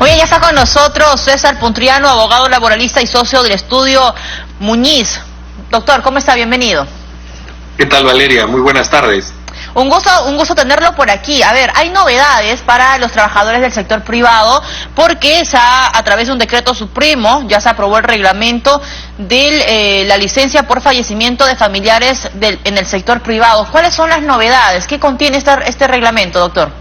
Muy bien, ya está con nosotros César Puntriano, abogado laboralista y socio del estudio Muñiz. Doctor, ¿cómo está? Bienvenido. ¿Qué tal, Valeria? Muy buenas tardes. Un gusto tenerlo por aquí. A ver, hay novedades para los trabajadores del sector privado porque a través de un decreto supremo ya se aprobó el reglamento de la licencia por fallecimiento de familiares en el sector privado. ¿Cuáles son las novedades? ¿Qué contiene este reglamento, doctor?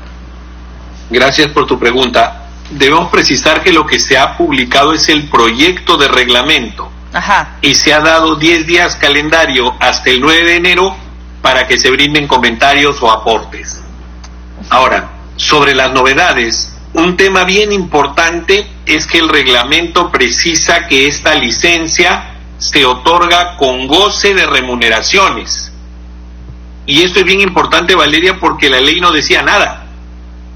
Gracias por tu pregunta. Debemos precisar que lo que se ha publicado es el proyecto de reglamento. Ajá. Y se ha dado 10 días calendario hasta el 9 de enero para que se brinden comentarios o aportes. Ahora, sobre las novedades, un tema bien importante es que el reglamento precisa que esta licencia se otorga con goce de remuneraciones. Y esto es bien importante, Valeria, porque la ley no decía nada.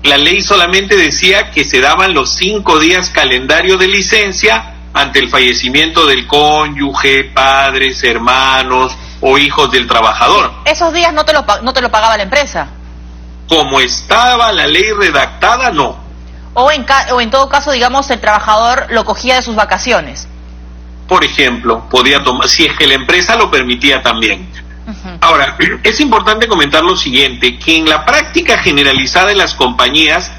La ley solamente decía que se daban los 5 días calendario de licencia ante el fallecimiento del cónyuge, padres, hermanos o hijos del trabajador. ¿Esos días no te lo pagaba la empresa? Como estaba la ley redactada, no. O en todo caso, digamos, el trabajador lo cogía de sus vacaciones. Por ejemplo, podía tomar, si es que la empresa lo permitía también. Ahora, es importante comentar lo siguiente, que en la práctica generalizada de las compañías,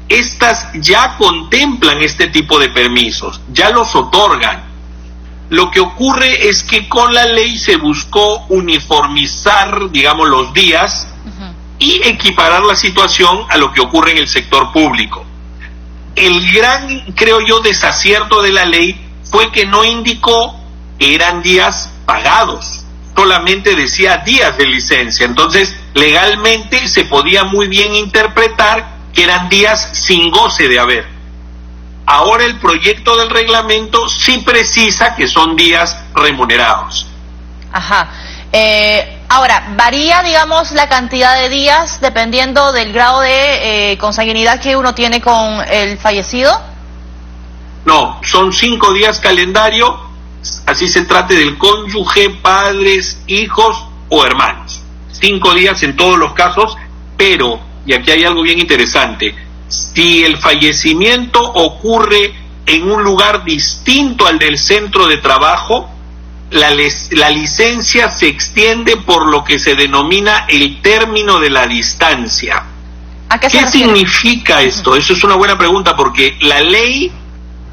estas ya contemplan este tipo de permisos, ya los otorgan. Lo que ocurre es que con la ley se buscó uniformizar, digamos, los días y equiparar la situación a lo que ocurre en el sector público. El gran, creo yo, desacierto de la ley fue que no indicó que eran días pagados, solamente decía días de licencia. Entonces, legalmente se podía muy bien interpretar que eran días sin goce de haber. Ahora el proyecto del reglamento sí precisa que son días remunerados. Ajá. Ahora, ¿varía, digamos, la cantidad de días dependiendo del grado de consanguinidad que uno tiene con el fallecido? No, son 5 días calendario, así se trate del cónyuge, padres, hijos o hermanos. 5 días en todos los casos, pero, y aquí hay algo bien interesante, si el fallecimiento ocurre en un lugar distinto al del centro de trabajo, la licencia se extiende por lo que se denomina el término de la distancia. ¿Qué significa esto? Eso es una buena pregunta, porque la ley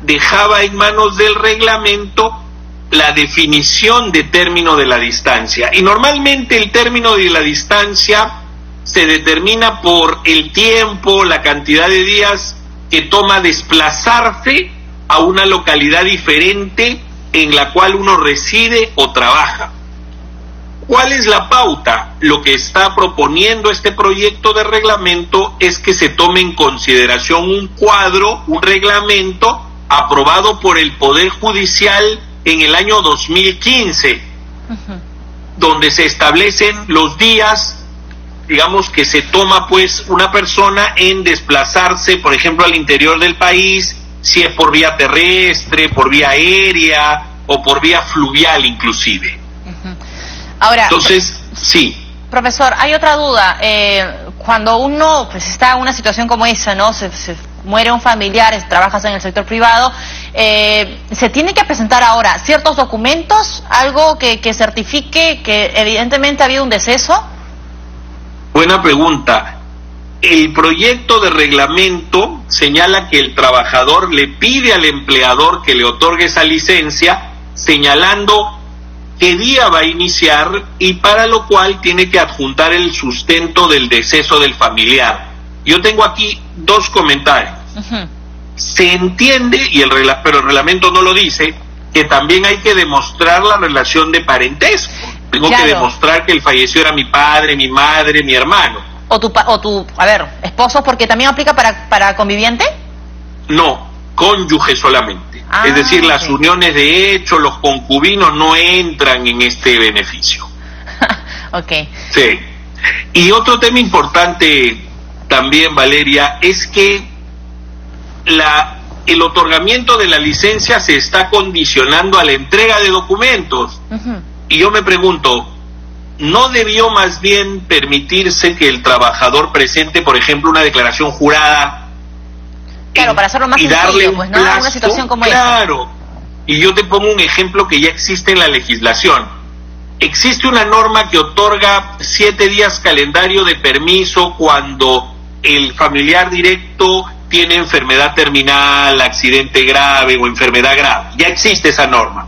dejaba en manos del reglamento la definición de término de la distancia. Y normalmente el término de la distancia se determina por el tiempo, la cantidad de días que toma desplazarse a una localidad diferente en la cual uno reside o trabaja. ¿Cuál es la pauta? Lo que está proponiendo este proyecto de reglamento es que se tome en consideración un cuadro, un reglamento aprobado por el Poder Judicial en el año 2015, donde se establecen los días, digamos, que se toma pues una persona en desplazarse, por ejemplo, al interior del país, si es por vía terrestre, por vía aérea o por vía fluvial inclusive. Ahora, entonces, sí. Profesor, hay otra duda. Cuando uno pues está en una situación como esa, ¿no? Se muere un familiar, trabajas en el sector privado, ¿se tiene que presentar ahora ciertos documentos, algo que certifique que evidentemente ha habido un deceso? Buena pregunta. El proyecto de reglamento señala que el trabajador le pide al empleador que le otorgue esa licencia, señalando qué día va a iniciar y para lo cual tiene que adjuntar el sustento del deceso del familiar. Yo tengo aquí 2 comentarios. Se entiende, pero el reglamento no lo dice, que también hay que demostrar la relación de parentesco. Tengo que demostrar que el fallecido era mi padre, mi madre, mi hermano. O tu esposo, porque también aplica para conviviente. No, cónyuge solamente. Es decir, las uniones de hecho, los concubinos no entran en este beneficio. Sí. Y otro tema importante también, Valeria, es que el otorgamiento de la licencia se está condicionando a la entrega de documentos. Y yo me pregunto, ¿no debió más bien permitirse que el trabajador presente, por ejemplo, una declaración jurada Claro, para hacerlo más y sencillo, darle un pues, ¿no? plazo, Una situación como claro. Y yo te pongo un ejemplo que ya existe en la legislación. Existe una norma que otorga 7 días calendario de permiso cuando el familiar directo tiene enfermedad terminal, accidente grave o enfermedad grave. Ya existe esa norma.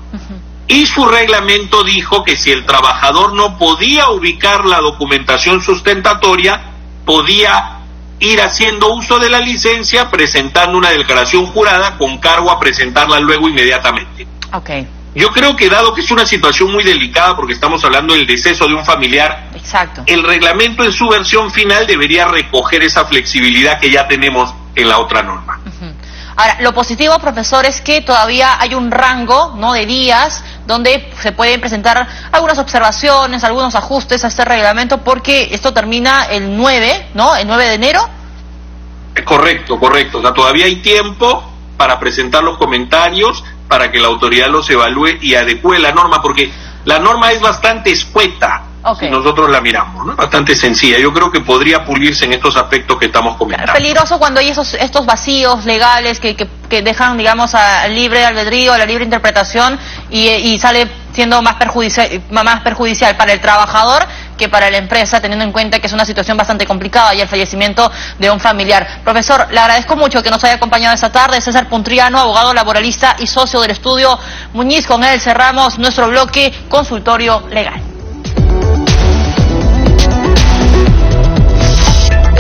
Y su reglamento dijo que si el trabajador no podía ubicar la documentación sustentatoria, podía ir haciendo uso de la licencia, presentando una declaración jurada con cargo a presentarla luego inmediatamente. Okay. Yo creo que dado que es una situación muy delicada porque estamos hablando del deceso de un familiar, exacto, el reglamento en su versión final debería recoger esa flexibilidad que ya tenemos en la otra norma. Ahora, lo positivo, profesor, es que todavía hay un rango, ¿no?, de días donde se pueden presentar algunas observaciones, algunos ajustes a este reglamento, porque esto termina el 9, ¿no?, el 9 de enero. Correcto. O sea, todavía hay tiempo para presentar los comentarios, para que la autoridad los evalúe y adecue la norma, porque la norma es bastante escueta, si nosotros la miramos, ¿no? Bastante sencilla. Yo creo que podría pulirse en estos aspectos que estamos comentando. Peligroso cuando hay estos vacíos legales que dejan, digamos, al libre albedrío, a la libre interpretación y sale siendo más perjudicial para el trabajador que para la empresa, teniendo en cuenta que es una situación bastante complicada y el fallecimiento de un familiar. Profesor, le agradezco mucho que nos haya acompañado esta tarde. César Puntriano, abogado laboralista y socio del estudio Muñiz. Con él cerramos nuestro bloque consultorio legal.